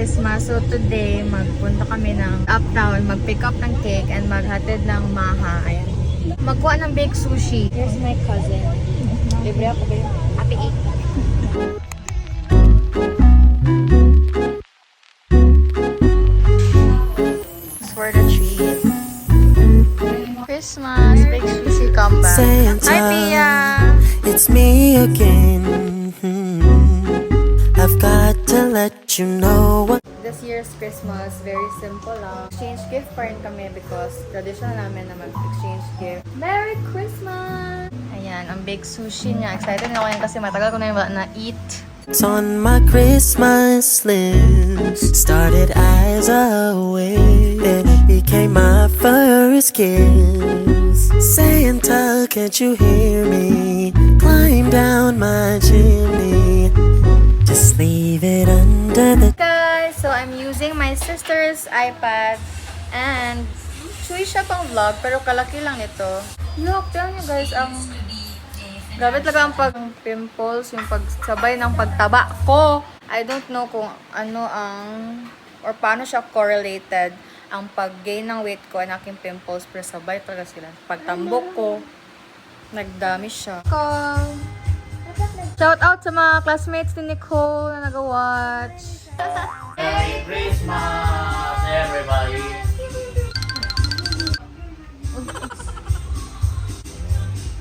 Christmas. So today, magpunta kami ng uptown, mag-pick up ng cake and maghatid ng maha. Ayan. Magkuha ng bake sushi. Here's my cousin. Libre ako ba yun? Happy 8. For the treat. Christmas, bake sushi comeback. Hi, Pia! It's me again. I've got to let you know what. This year's Christmas, very simple lang. Exchange gift pa rin kami because traditional namin na mag-exchange gift. Merry Christmas! Ayan, ang big sushi niya. Excited na ako yan kasi matagal ko na yung wala na-eat. It's on my Christmas list. Started as a wish, and it became my first kiss. Santa, can't you hear me? Climb down my chimney. Just leave it under the. Guys, so I'm using my sister's iPad and chewy siya pang vlog pero kalaki lang ito. Look, tignan nyo guys, ang grabe talaga ang pag-pimples, yung pagsabay ng pagtaba ko. I don't know kung ano ang or paano siya correlated ang pag-gain ng weight ko and aking pimples pero sabay talaga sila. Pagtambok ko, nagdami siya. Shout out sa mga classmates ni Nicole na nag-watch. Merry Christmas, everybody!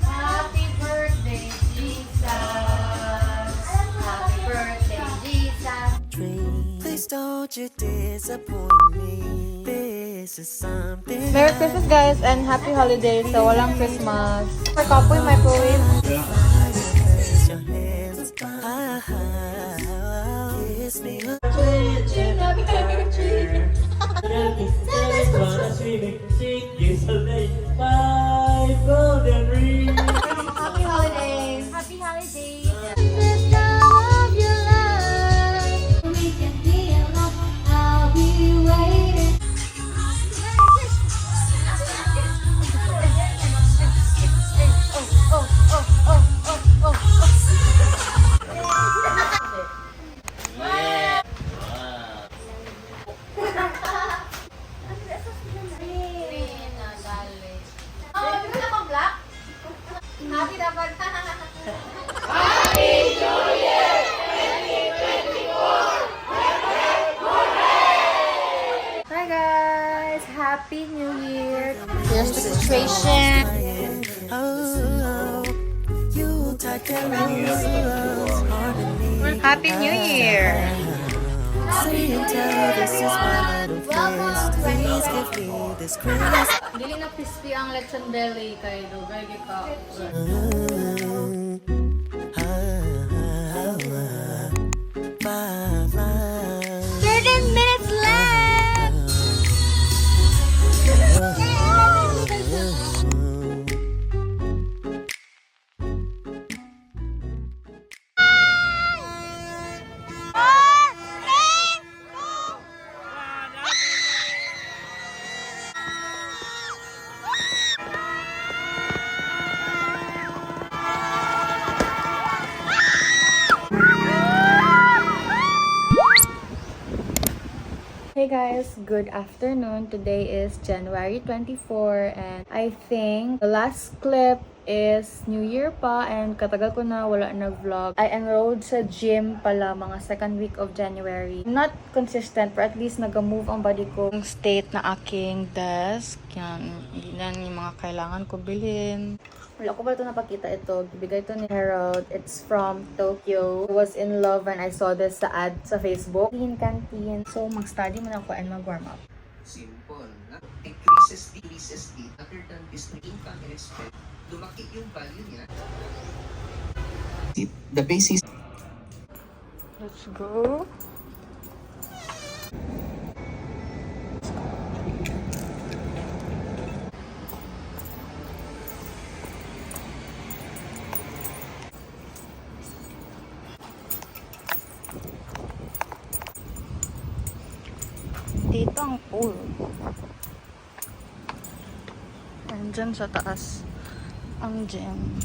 Happy birthday, Jesus! Happy birthday, Jesus! Please don't you disappoint me. This is something. Merry Christmas guys and happy holidays sa walang Christmas. Kapoy microwave. Your hands, kiss me. Happy holidays! Happy holidays! Happy dapat. Hi guys! Happy New Year! Here's the situation. Oh, you take care of me. Happy New Year! Santa, this is my little face. Please give me this Christmas. Dili na crispy ang lechon belly kay Dugay kita. 13 minutes left! Hey guys, good afternoon. Today is January 24 and I think the last clip is New Year pa and katagal ko na wala nag-vlog. I enrolled sa gym pala mga second week of January. Not consistent but at least nag-move ang body ko. Yung state na aking desk, yan, hindi na yung mga kailangan ko bilhin. Wala ko ba ito napakita ito? Bigay ito ni Harold. It's from Tokyo. I was in love when I saw this sa ad sa Facebook. Canteen. So, mag-study muna ako and mag-warm up. Simple. Increases the other than this income and expense. Lumaki yung value niya. The basis. Let's go. Dito ang pool. Andyan sa taas ang gym.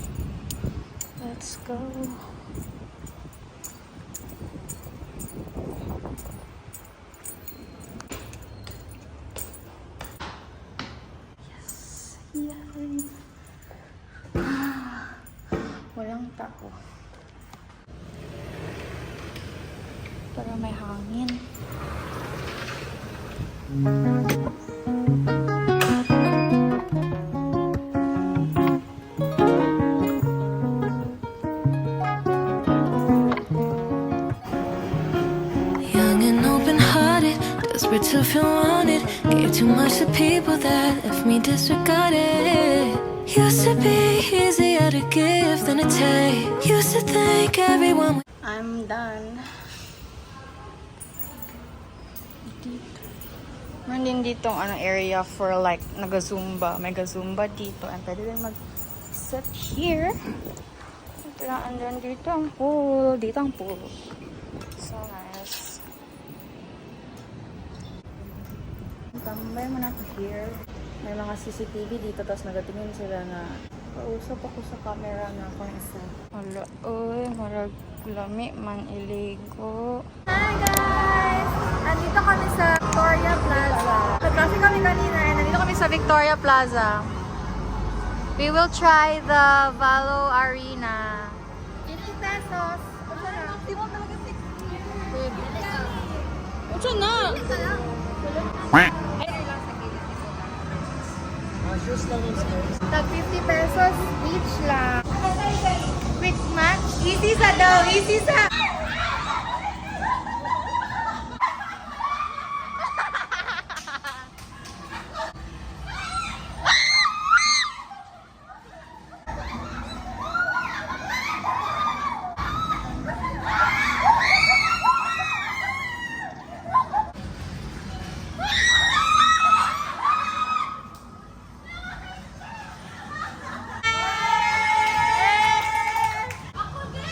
Let's go. Walang tao. Para may hangin. Young and open-hearted, desperate to feel wanted. Gave too much to people that left me disregarded. Used to be easier to give than to take. Used to think everyone I'm done. Meron din dito area for like naga-zumba. May ga-zumba dito. And pwede din mag-sit here. And then dito ang pool. Dito ang pool. So nice. Tambay mo na ako here. May mga CCTV dito. Tapos nagatingin sila na kausap ako sa camera na ako isa. Wala. Uy, marag lami man iligo. Hi guys! Andito kami sa Victoria Plaza. Nag-traffic kami kanina and nandito kami sa Victoria Plaza. We will try the Valo Arena. 50 pesos. Maximum talaga 60. Ito na! Tag 50 pesos each lang. Quick match. Easy sa daw. Easy sa.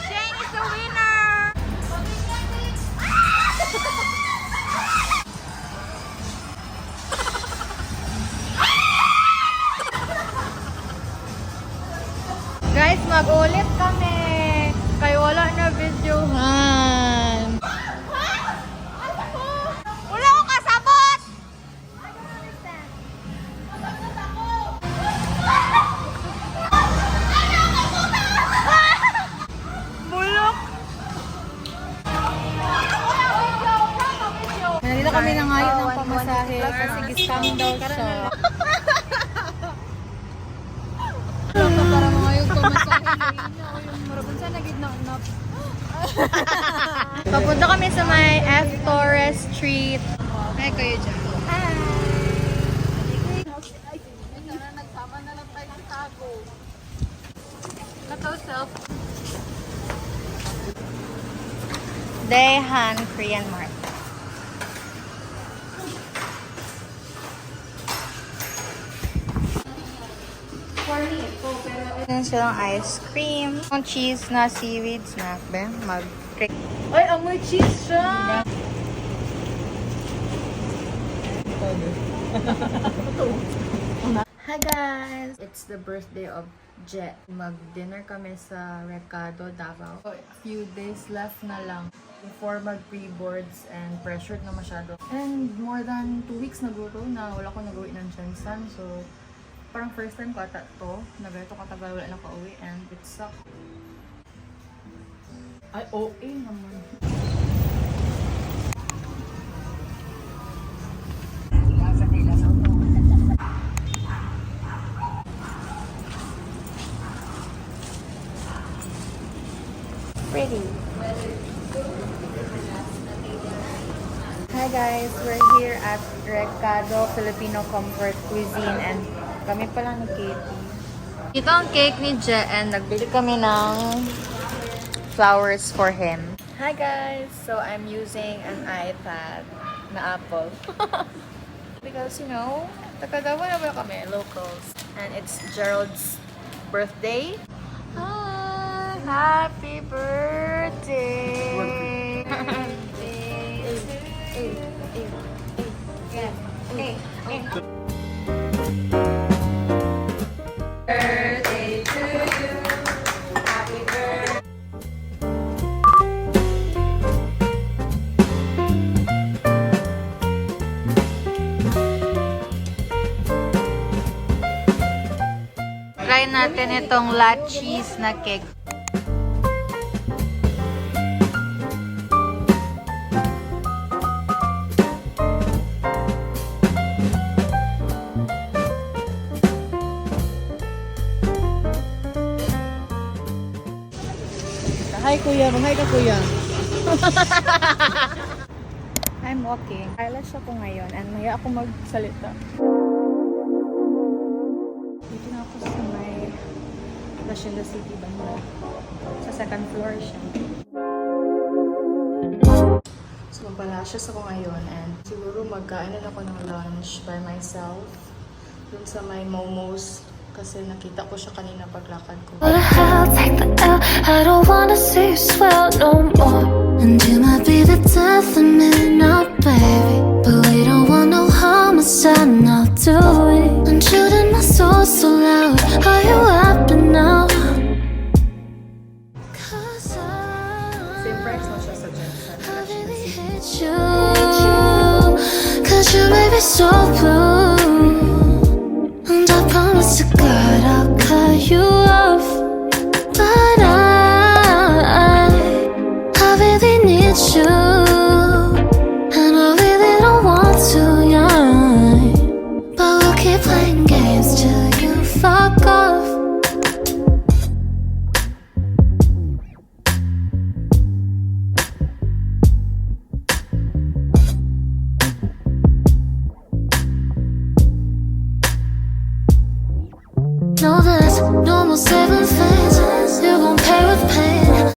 Shane is the winner! Guys, mag-ulit kami. Kaya wala na videohan. Wala akong kasabot! Bulok! Nandito kami na ngayon ng pamasahe kasi giscam daw siya. Para mga yung pamasahe yung marabon sa nagid na unap. Papunta kami sa may F. Torres Street. Ay, kayo dyan. Nagsama na lang tayo sa tago. Lakaw self. Daehan Korean Mart. Meron silang ice cream. Yung cheese na seaweed snack. Be, mag-trick. Ay, amoy cheese siya! Hi guys! It's the birthday of Jet. Mag-dinner kami sa Recado, Davao. A few days left na lang before mag-pre-boards and pressured na masyado. And more than 2 weeks naguro na wala ko nag-uwi ng Jensen. So, parang first time ko ata to. Nagayto katagal wala na ka-uwi and it sucked. Ay, OA naman. Pretty. Hi guys, we're here at Recado Filipino Comfort Cuisine and kami pala ni Katie. Ito ang cake ni Je and nagbili kami ng flowers for him. Hi guys! So I'm using an iPad na Apple. Because you know, Takagawa na ba kami, locals. And it's Gerald's birthday. Hi! Happy birthday! Birthday to you. Happy birthday. Try natin itong cheese na cake. Hi kuya, hi ka kuya. I'm walking. Eyelash ako ngayon and maya ako magsalita. Dito na ako sa may Hacienda City banda. Sa second floor siya. So magpalashes ako ngayon and siguro magkain na ako ng lunch by myself. Dun sa may Momos kasi nakita ko siya kanina paglakad ko. What the hell, take the L. I don't wanna see you swell no more. And you might be the death of me now, baby. But we don't want no homicide now, do we? I'm shooting my soul so loud. Are you happy now? Cause Same price na siya sa Jensen. I really hate you. Cause you made me so blue. And I promise to God I'll cut you off. But I really need you. And I really don't want to, yeah. But we'll keep playing games till you fuck off. No, there's no more saving things. You gon' pay with pain.